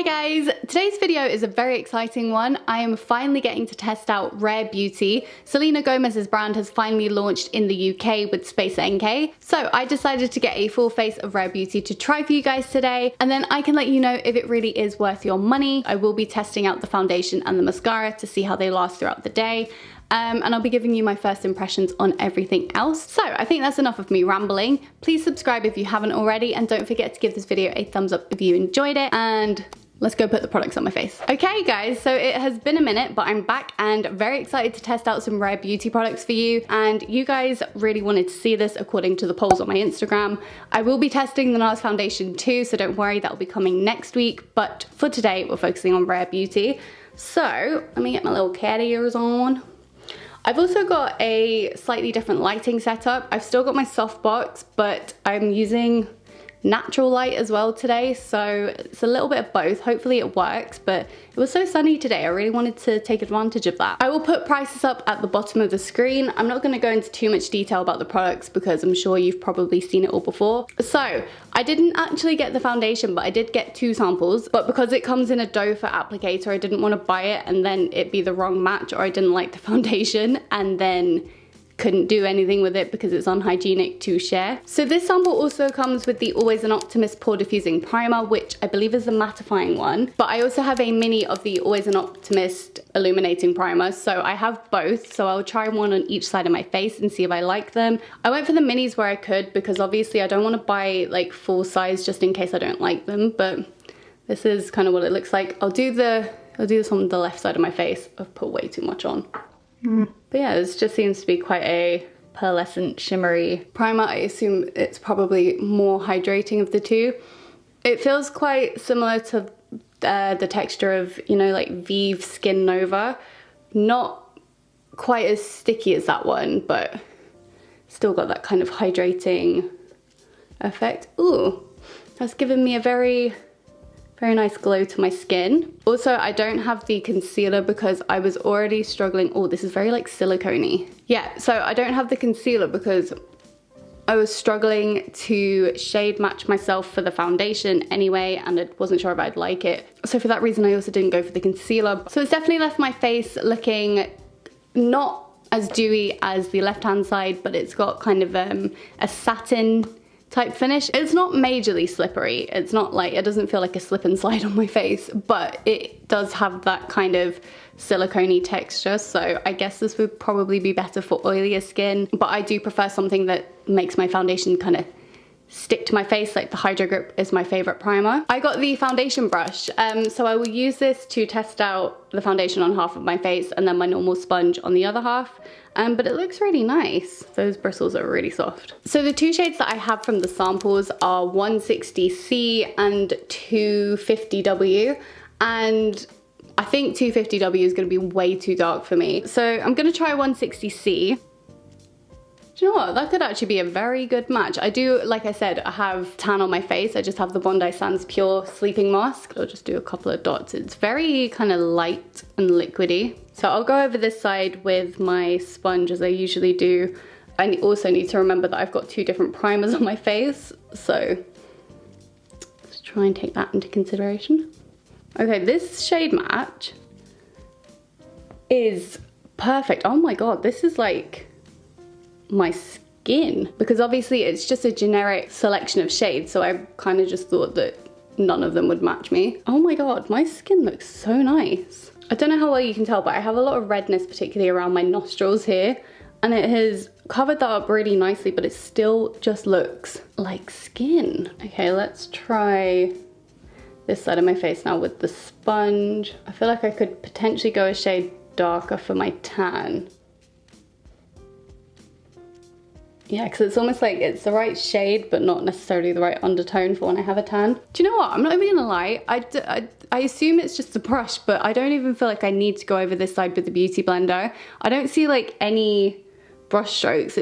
Hi guys! Today's video is a very exciting one. I am finally getting to test out Rare Beauty. Selena Gomez's brand has finally launched in the UK with SpaceNK. So I decided to get a full face of Rare Beauty to try for you guys today, and then I can let you know if it really is worth your money. I will be testing out the foundation and the mascara to see how they last throughout the day. And I'll be giving you my first impressions on everything else. So I think that's enough of me rambling. Please subscribe if you haven't already, and don't forget to give this video a thumbs up if you enjoyed it, and let's go put the products on my face. Okay guys, so it has been a minute, but I'm back and very excited to test out some Rare Beauty products for you. And you guys really wanted to see this according to the polls on my Instagram. I will be testing the NARS foundation too, so don't worry, that will be coming next week. But for today, we're focusing on Rare Beauty. So let me get my little cat ears on. I've also got a slightly different lighting setup. I've still got my softbox, but I'm using natural light as well today, so it's a little bit of both. Hopefully it works, but it was so sunny today, I really wanted to take advantage of that. I will put prices up at the bottom of the screen. I'm not going to go into too much detail about the products because I'm sure you've probably seen it all before. So I didn't actually get the foundation, but I did get 2 samples, but because it comes in a doe foot applicator, I didn't want to buy it and then it be the wrong match, or I didn't like the foundation and then couldn't do anything with it because it's unhygienic to share. So this sample also comes with the Always an Optimist Pore Diffusing Primer, which I believe is the mattifying one. But I also have a mini of the Always an Optimist Illuminating Primer. So I have both. So I'll try one on each side of my face and see if I like them. I went for the minis where I could because obviously I don't want to buy like full size just in case I don't like them. But this is kind of what it looks like. I'll do this on the left side of my face. I've put way too much on. But yeah, this just seems to be quite a pearlescent, shimmery primer. I assume it's probably more hydrating of the two. It feels quite similar to the texture of, you know, like Vive Skin Nova. Not quite as sticky as that one, but still got that kind of hydrating effect. Ooh, that's given me a very nice glow to my skin. Also, I don't have the concealer because I was already struggling. Oh, this is very like silicone-y. Yeah, so I don't have the concealer because I was struggling to shade match myself for the foundation anyway, and I wasn't sure if I'd like it. So for that reason, I also didn't go for the concealer. So it's definitely left my face looking not as dewy as the left-hand side, but it's got kind of a satin type finish. It's not majorly slippery. It's not like, it doesn't feel like a slip and slide on my face, but it does have that kind of silicone-y texture. So I guess this would probably be better for oilier skin, but I do prefer something that makes my foundation kind of stick to my face. Like the Hydro Grip is my favorite primer. I got the foundation brush, so I will use this to test out the foundation on half of my face and then my normal sponge on the other half. But it looks really nice. Those bristles are really soft. So the 2 shades that I have from the samples are 160C and 250W. And I think 250W is gonna be way too dark for me. So I'm gonna try 160C. Do you know what? That could actually be a very good match. I do, like I said, I have tan on my face. I just have the Bondi Sands Pure Sleeping Mask. I'll just do a couple of dots. It's very kind of light and liquidy. So I'll go over this side with my sponge as I usually do. I also need to remember that I've got 2 different primers on my face. So let's try and take that into consideration. Okay, this shade match is perfect. Oh my God, this is like my skin, because obviously it's just a generic selection of shades, so I kind of just thought that none of them would match me. Oh my God, my skin looks so nice. I don't know how well you can tell, but I have a lot of redness, particularly around my nostrils here, and it has covered that up really nicely, but it still just looks like skin. Okay, let's try this side of my face now with the sponge. I feel like I could potentially go a shade darker for my tan. Yeah, because it's almost like it's the right shade, but not necessarily the right undertone for when I have a tan. Do you know what? I'm not even gonna lie. I assume it's just a brush, but I don't even feel like I need to go over this side with the Beauty Blender. I don't see like any brush strokes.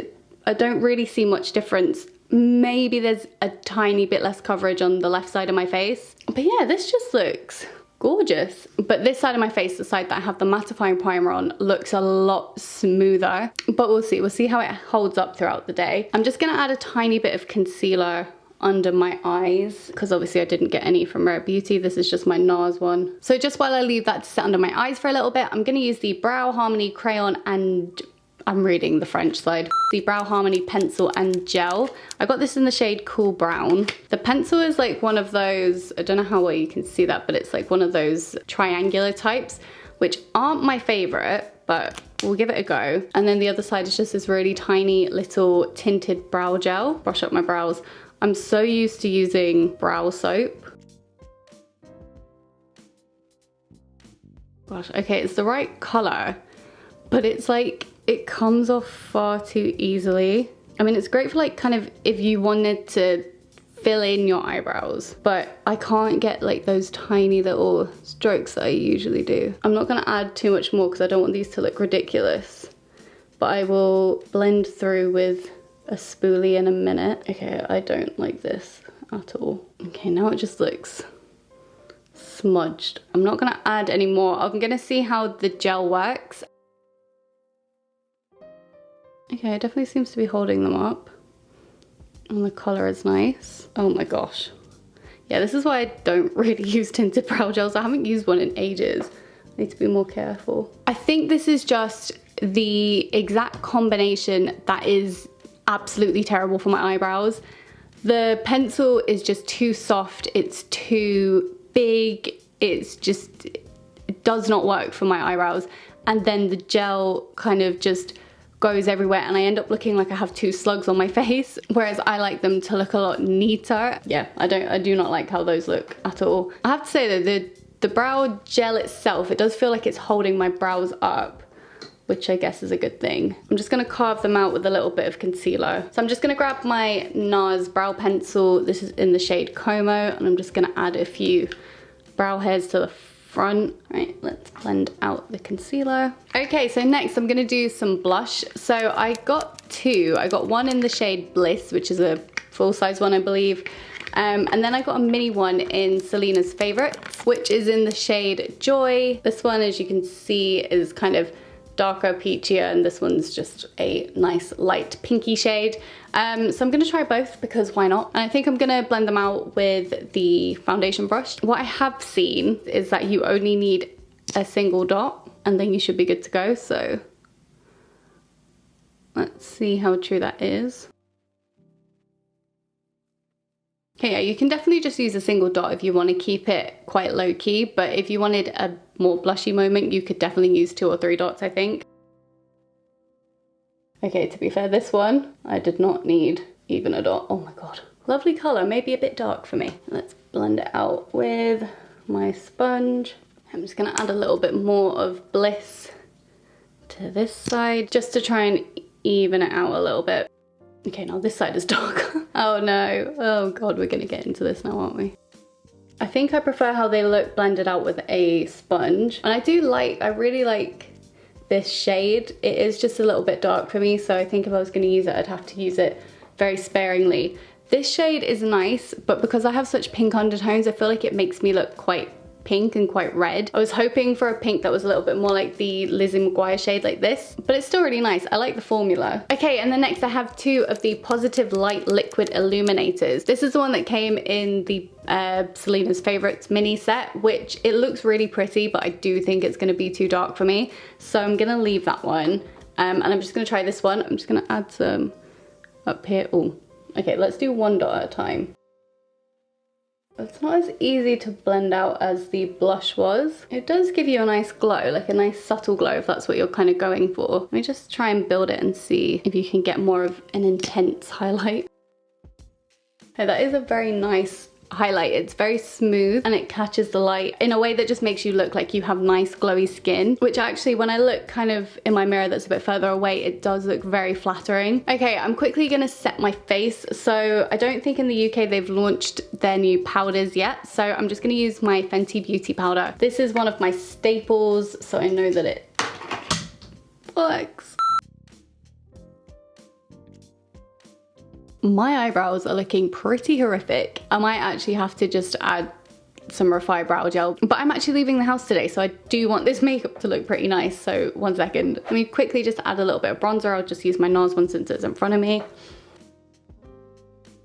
I don't really see much difference. Maybe there's a tiny bit less coverage on the left side of my face. But yeah, this just looks gorgeous. But this side of my face, the side that I have the mattifying primer on, looks a lot smoother. But we'll see how it holds up throughout the day. I'm just gonna add a tiny bit of concealer under my eyes, because obviously I didn't get any from Rare Beauty. This is just my NARS one. So just while I leave that to sit under my eyes for a little bit, I'm gonna use the Brow Harmony Crayon and I'm reading the French side. The Brow Harmony pencil and gel. I got this in the shade Cool Brown. The pencil is like one of those, I don't know how well you can see that, but it's like one of those triangular types, which aren't my favorite, but we'll give it a go. And then the other side is just this really tiny little tinted brow gel. Brush up my brows. I'm so used to using brow soap. Gosh, okay, it's the right color, but it's like, it comes off far too easily. I mean, it's great for like kind of if you wanted to fill in your eyebrows, but I can't get like those tiny little strokes that I usually do. I'm not gonna add too much more because I don't want these to look ridiculous, but I will blend through with a spoolie in a minute. Okay, I don't like this at all. Okay, now it just looks smudged. I'm not gonna add any more. I'm gonna see how the gel works. Okay, it definitely seems to be holding them up. And the color is nice. Oh my gosh. Yeah, this is why I don't really use tinted brow gels. I haven't used one in ages. I need to be more careful. I think this is just the exact combination that is absolutely terrible for my eyebrows. The pencil is just too soft, it's too big, it's just, it does not work for my eyebrows. And then the gel kind of just goes everywhere and I end up looking like I have two slugs on my face, whereas I like them to look a lot neater. Yeah, I do not like how those look at all. I have to say though, the brow gel itself, it does feel like it's holding my brows up, which I guess is a good thing. I'm just gonna carve them out with a little bit of concealer. So I'm just gonna grab my NARS brow pencil. This is in the shade Como, and I'm just gonna add a few brow hairs to the front. Right, let's blend out the concealer. Okay, so next I'm gonna do some blush. So I got two. I got one in the shade Bliss, which is a full-size one, I believe. And then I got a mini one in Selena's Favorites, which is in the shade Joy. This one, as you can see, is kind of darker, peachier, and this one's just a nice light pinky shade. So I'm gonna try both because why not? And I think I'm gonna blend them out with the foundation brush. What I have seen is that you only need a single dot and then you should be good to go. So let's see how true that is. Okay, yeah, you can definitely just use a single dot if you want to keep it quite low key, but if you wanted a more blushy moment, you could definitely use 2 or 3 dots, I think. Okay, to be fair, this one, I did not need even a dot. Oh my god. Lovely color, maybe a bit dark for me. Let's blend it out with my sponge. I'm just gonna add a little bit more of Bliss to this side, just to try and even it out a little bit. Okay, now this side is dark. Oh no, oh god, we're gonna get into this now, aren't we? I think I prefer how they look blended out with a sponge. And I really like this shade. It is just a little bit dark for me, so I think if I was gonna use it, I'd have to use it very sparingly. This shade is nice, but because I have such pink undertones, I feel like it makes me look quite pink and quite red. I was hoping for a pink that was a little bit more like the Lizzie McGuire shade like this, but it's still really nice. I like the formula. Okay, and then next I have 2 of the Positive Light Liquid Illuminators. This is the one that came in the Selena's Favorites mini set, which it looks really pretty, but I do think it's gonna be too dark for me. So I'm gonna leave that one. And I'm just gonna try this one. I'm just gonna add some up here. Oh, okay, let's do 1 dot at a time. It's not as easy to blend out as the blush was. It does give you a nice glow, like a nice subtle glow if that's what you're kind of going for. Let me just try and build it and see if you can get more of an intense highlight. Okay, that is a very nice highlight. It's very smooth and it catches the light in a way that just makes you look like you have nice glowy skin, which actually when I look kind of in my mirror that's a bit further away, it does look very flattering. Okay, I'm quickly gonna set my face. So I don't think in the UK they've launched their new powders yet, so I'm just gonna use my Fenty Beauty powder. This is one of my staples, so I know that it works. My eyebrows are looking pretty horrific. I might actually have to just add some Refi brow gel, but I'm actually leaving the house today, so I do want this makeup to look pretty nice. So 1 second. Let me quickly just add a little bit of bronzer. I'll just use my NARS one since it's in front of me.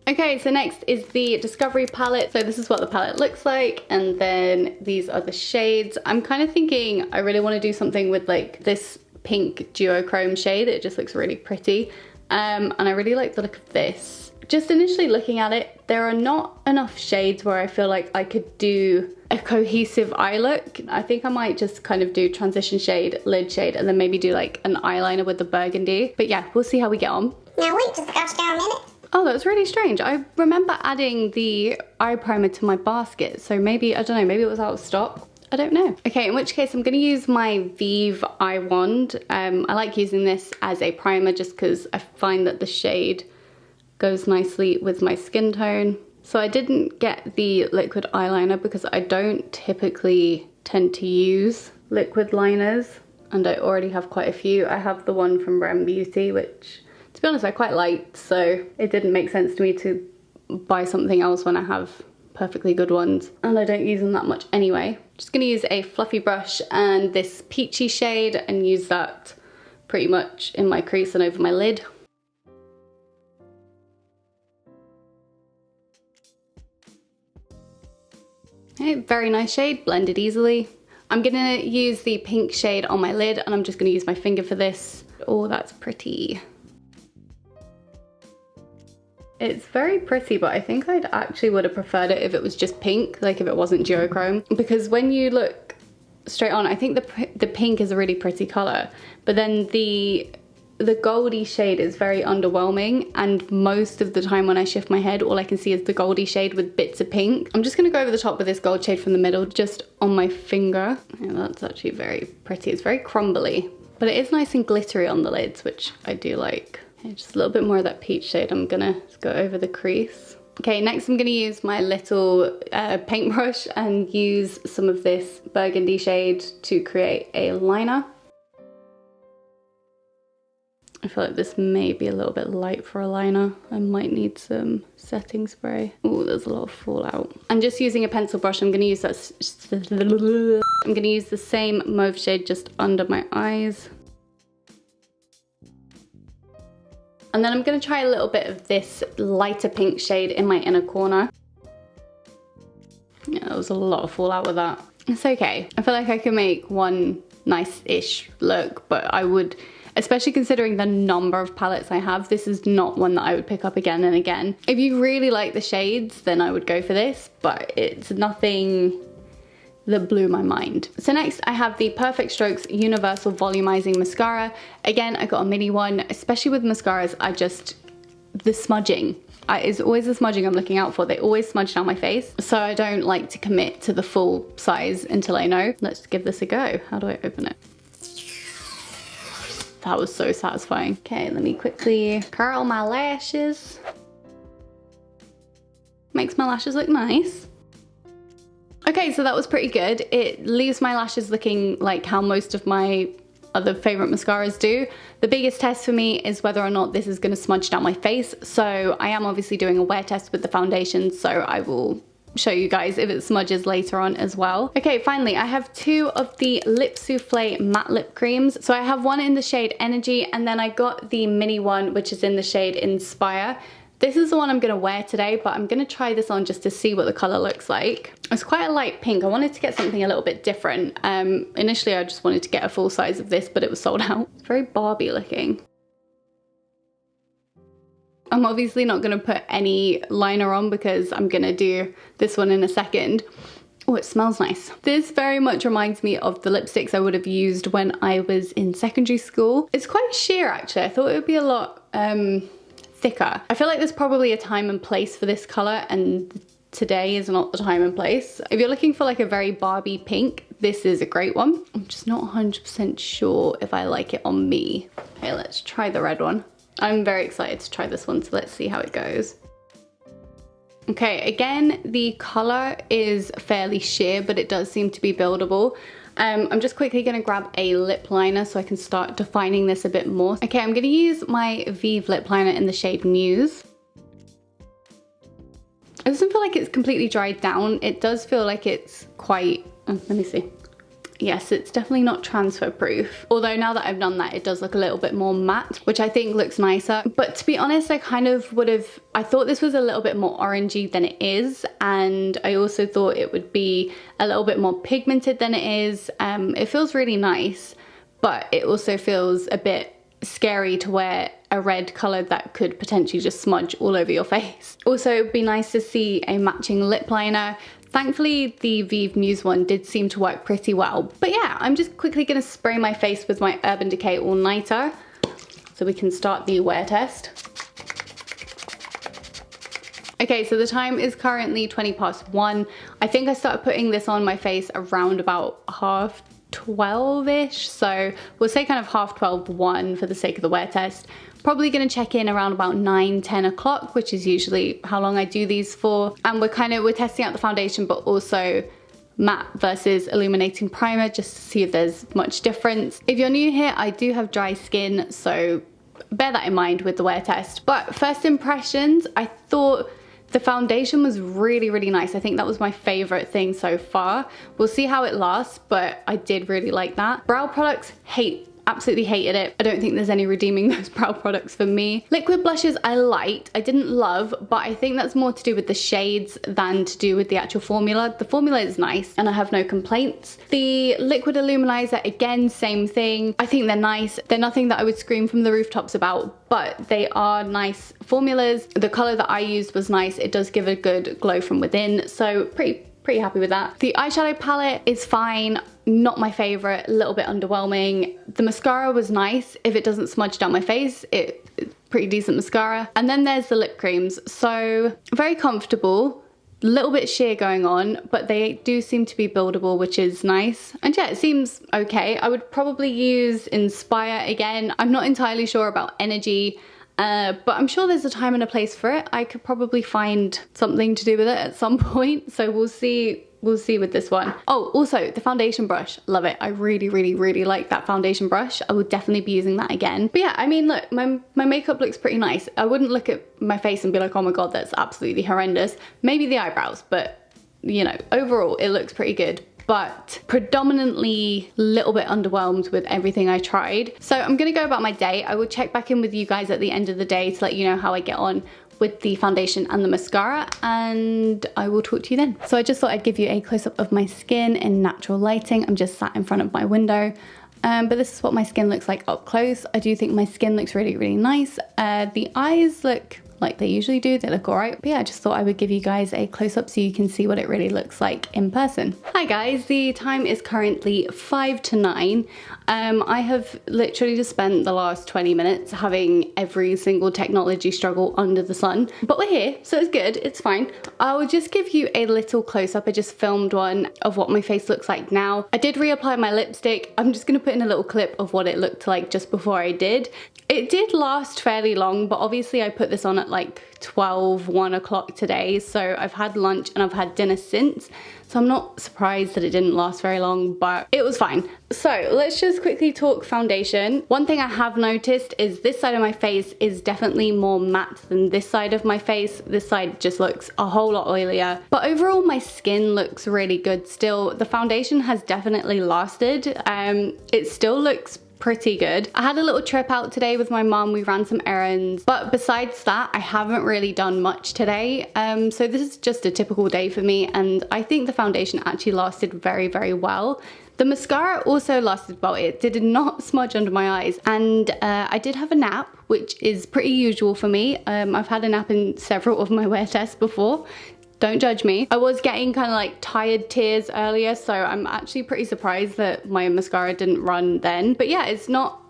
Okay, so next is the Discovery palette. So this is what the palette looks like, and then these are the shades. I'm kind of thinking I really want to do something with like this pink duochrome shade. It just looks really pretty, and I really like the look of this. Just initially looking at it, there are not enough shades where I feel like I could do a cohesive eye look. I think I might just kind of do transition shade, lid shade, and then maybe do like an eyeliner with the burgundy. But yeah, we'll see how we get on. Now wait just a gosh darn minute. Oh, that's really strange. I remember adding the eye primer to my basket, so maybe, I don't know, maybe it was out of stock. I don't know. Okay, in which case I'm gonna use my Vive eye wand. I like using this as a primer just because I find that the shade goes nicely with my skin tone. So I didn't get the liquid eyeliner because I don't typically tend to use liquid liners, and I already have quite a few. I have the one from Rem Beauty, which, to be honest, I quite liked, so it didn't make sense to me to buy something else when I have perfectly good ones, and I don't use them that much anyway. Just gonna use a fluffy brush and this peachy shade and use that pretty much in my crease and over my lid. Okay, very nice shade, blended easily. I'm gonna use the pink shade on my lid, and I'm just gonna use my finger for this. Oh, that's pretty. It's very pretty, but I think I'd actually would have preferred it if it was just pink, like if it wasn't duochrome. Because when you look straight on, I think the pink is a really pretty color, but then the goldy shade is very underwhelming, and most of the time when I shift my head, all I can see is the goldy shade with bits of pink. I'm just gonna go over the top with this gold shade from the middle, just on my finger. Yeah, that's actually very pretty. It's very crumbly, but it is nice and glittery on the lids, which I do like. Just a little bit more of that peach shade. I'm gonna go over the crease. Okay, next I'm gonna use my little paintbrush and use some of this burgundy shade to create a liner. I feel like this may be a little bit light for a liner. I might need some setting spray. Oh, there's a lot of fallout. I'm just using a pencil brush. I'm gonna use that. I'm gonna use the same mauve shade just under my eyes. And then I'm gonna try a little bit of this lighter pink shade in my inner corner. Yeah, there was a lot of fallout with that. It's okay. I feel like I can make one nice-ish look, but I would, especially considering the number of palettes I have, this is not one that I would pick up again and again. If you really like the shades, then I would go for this, but it's nothing that blew my mind. So next I have the Perfect Strokes Universal Volumizing Mascara. Again, I got a mini one. Especially with mascaras, the smudging. It's always the smudging I'm looking out for. They always smudge down my face. So I don't like to commit to the full size until I know. Let's give this a go. How do I open it? That was so satisfying. Okay, let me quickly curl my lashes. Makes my lashes look nice. Okay, so that was pretty good. It leaves my lashes looking like how most of my other favorite mascaras do. The biggest test for me is whether or not this is gonna smudge down my face. So I am obviously doing a wear test with the foundation, so I will show you guys if it smudges later on as well. Okay, finally, I have two of the Soufflé Matte Lip Creams. So I have one in the shade Energy, and then I got the mini one, which is in the shade Inspire. This is the one I'm gonna wear today, but I'm gonna try this on just to see what the color looks like. It's quite a light pink. I wanted to get something a little bit different. Initially, I just wanted to get a full size of this, but it was sold out. It's very Barbie looking. I'm obviously not gonna put any liner on because I'm gonna do this one in a second. Oh, it smells nice. This very much reminds me of the lipsticks I would have used when I was in secondary school. It's quite sheer, actually. I thought it would be a lot thicker. I feel like there's probably a time and place for this color, and today is not the time and place. If you're looking for like a very Barbie pink, this is a great one. I'm just not 100% sure if I like it on me. Okay, let's try the red one. I'm very excited to try this one, so let's see how it goes. Okay, again, the color is fairly sheer, but it does seem to be buildable. I'm just quickly gonna grab a lip liner so I can start defining this a bit more. Okay, I'm gonna use my Vive lip liner in the shade Muse. It doesn't feel like it's completely dried down. It does feel like it's quite, let me see. yes, it's definitely not transfer proof. Although now that I've done that, it does look a little bit more matte, which I think looks nicer. But to be honest, I kind of I thought this was a little bit more orangey than it is. And I also thought it would be a little bit more pigmented than it is. It feels really nice, but it also feels a bit scary to wear a red color that could potentially just smudge all over your face. Also, it would be nice to see a matching lip liner. Thankfully, the Vive Muse one did seem to work pretty well. But yeah, I'm just quickly gonna spray my face with my Urban Decay All Nighter so we can start the wear test. Okay, so the time is currently 1:20. I think I started putting this on my face around about 12:30-ish, so we'll say kind of 12:30, 1 for the sake of the wear test. Probably gonna check in around about 9-10 o'clock, which is usually how long I do these for. And we're testing out the foundation, but also matte versus illuminating primer, just to see if there's much difference. If you're new here, I do have dry skin, so bear that in mind with the wear test. But first impressions, I thought the foundation was really, really nice. I think that was my favorite thing so far. We'll see how it lasts, but I did really like that. Brow products, absolutely hated it. I don't think there's any redeeming those brow products for me. Liquid blushes I liked, I didn't love, but I think that's more to do with the shades than to do with the actual formula. The formula is nice and I have no complaints. The liquid illuminizer, again, same thing. I think they're nice. They're nothing that I would scream from the rooftops about, but they are nice formulas. The color that I used was nice. It does give a good glow from within, so pretty happy with that. The eyeshadow palette is fine. Not my favorite, a little bit underwhelming. The mascara was nice. If it doesn't smudge down my face, it's pretty decent mascara. And then there's the lip creams. So very comfortable, a little bit sheer going on, but they do seem to be buildable, which is nice. And yeah, it seems okay. I would probably use Inspire again. I'm not entirely sure about Energy, but I'm sure there's a time and a place for it. I could probably find something to do with it at some point. So we'll see with this one. Oh, also the foundation brush, love it. I really, really, really like that foundation brush. I will definitely be using that again. But yeah, I mean, look, my makeup looks pretty nice. I wouldn't look at my face and be like, oh my God, that's absolutely horrendous. Maybe the eyebrows, but you know, overall it looks pretty good. But predominantly a little bit underwhelmed with everything I tried. So I'm gonna go about my day. I will check back in with you guys at the end of the day to let you know how I get on with the foundation and the mascara, and I will talk to you then. So I just thought I'd give you a close-up of my skin in natural lighting. I'm just sat in front of my window, but this is what my skin looks like up close. I do think my skin looks really, really nice. The eyes look like they usually do, they look alright. But yeah, I just thought I would give you guys a close-up so you can see what it really looks like in person. Hi guys, the time is currently 5 to 9. I have literally just spent the last 20 minutes having every single technology struggle under the sun, but we're here, so it's good, it's fine. I'll just give you a little close-up. I just filmed one of what my face looks like now. I did reapply my lipstick. I'm just gonna put in a little clip of what it looked like just before I did. It did last fairly long, but obviously I put this on at like 1 o'clock today, so I've had lunch and I've had dinner since, so I'm not surprised that it didn't last very long, but it was fine. So let's just quickly talk foundation. One thing I have noticed is this side of my face is definitely more matte than this side of my face. This side just looks a whole lot oilier, but overall my skin looks really good still. The foundation has definitely lasted. It still looks pretty good. I had a little trip out today with my mum. We ran some errands, but besides that, I haven't really done much today. So this is just a typical day for me, and I think the foundation actually lasted very, very well. The mascara also lasted well. It did not smudge under my eyes, and I did have a nap, which is pretty usual for me. I've had a nap in several of my wear tests before. Don't judge me. I was getting kind of like tired tears earlier, so I'm actually pretty surprised that my mascara didn't run then. But yeah, it's not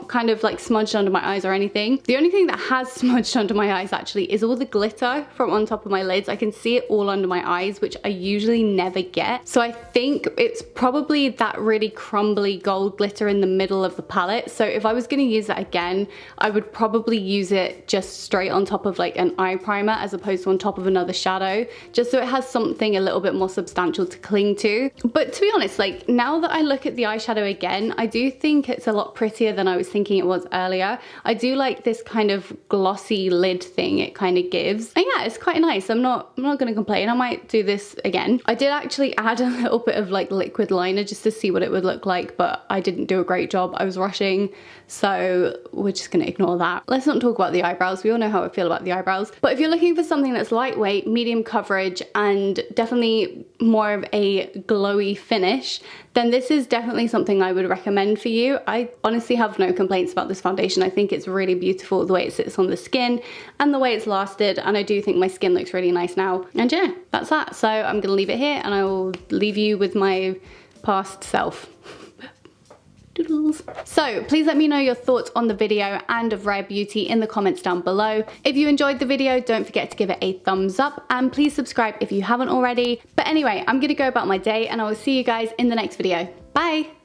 kind of like smudged under my eyes or anything. The only thing that has smudged under my eyes actually is all the glitter from on top of my lids. I can see it all under my eyes, which I usually never get. So I think it's probably that really crumbly gold glitter in the middle of the palette. So if I was gonna use that again, I would probably use it just straight on top of like an eye primer as opposed to on top of another shadow, just so it has something a little bit more substantial to cling to. But to be honest, like now that I look at the eyeshadow again, I do think it's a lot prettier glossier than I was thinking it was earlier. I do like this kind of glossy lid thing it kind of gives. And yeah, it's quite nice. I'm not gonna complain. I might do this again. I did actually add a little bit of like liquid liner just to see what it would look like, but I didn't do a great job. I was rushing, so we're just gonna ignore that. Let's not talk about the eyebrows. We all know how I feel about the eyebrows. But if you're looking for something that's lightweight, medium coverage, and definitely more of a glowy finish, then this is definitely something I would recommend for you. I honestly have no complaints about this foundation. I think it's really beautiful the way it sits on the skin and the way it's lasted, and I do think my skin looks really nice now. And yeah, that's that. So I'm gonna leave it here and I will leave you with my past self. Doodles. So please let me know your thoughts on the video and of Rare Beauty in the comments down below. If you enjoyed the video, don't forget to give it a thumbs up and please subscribe if you haven't already. But anyway, I'm gonna go about my day and I will see you guys in the next video. Bye!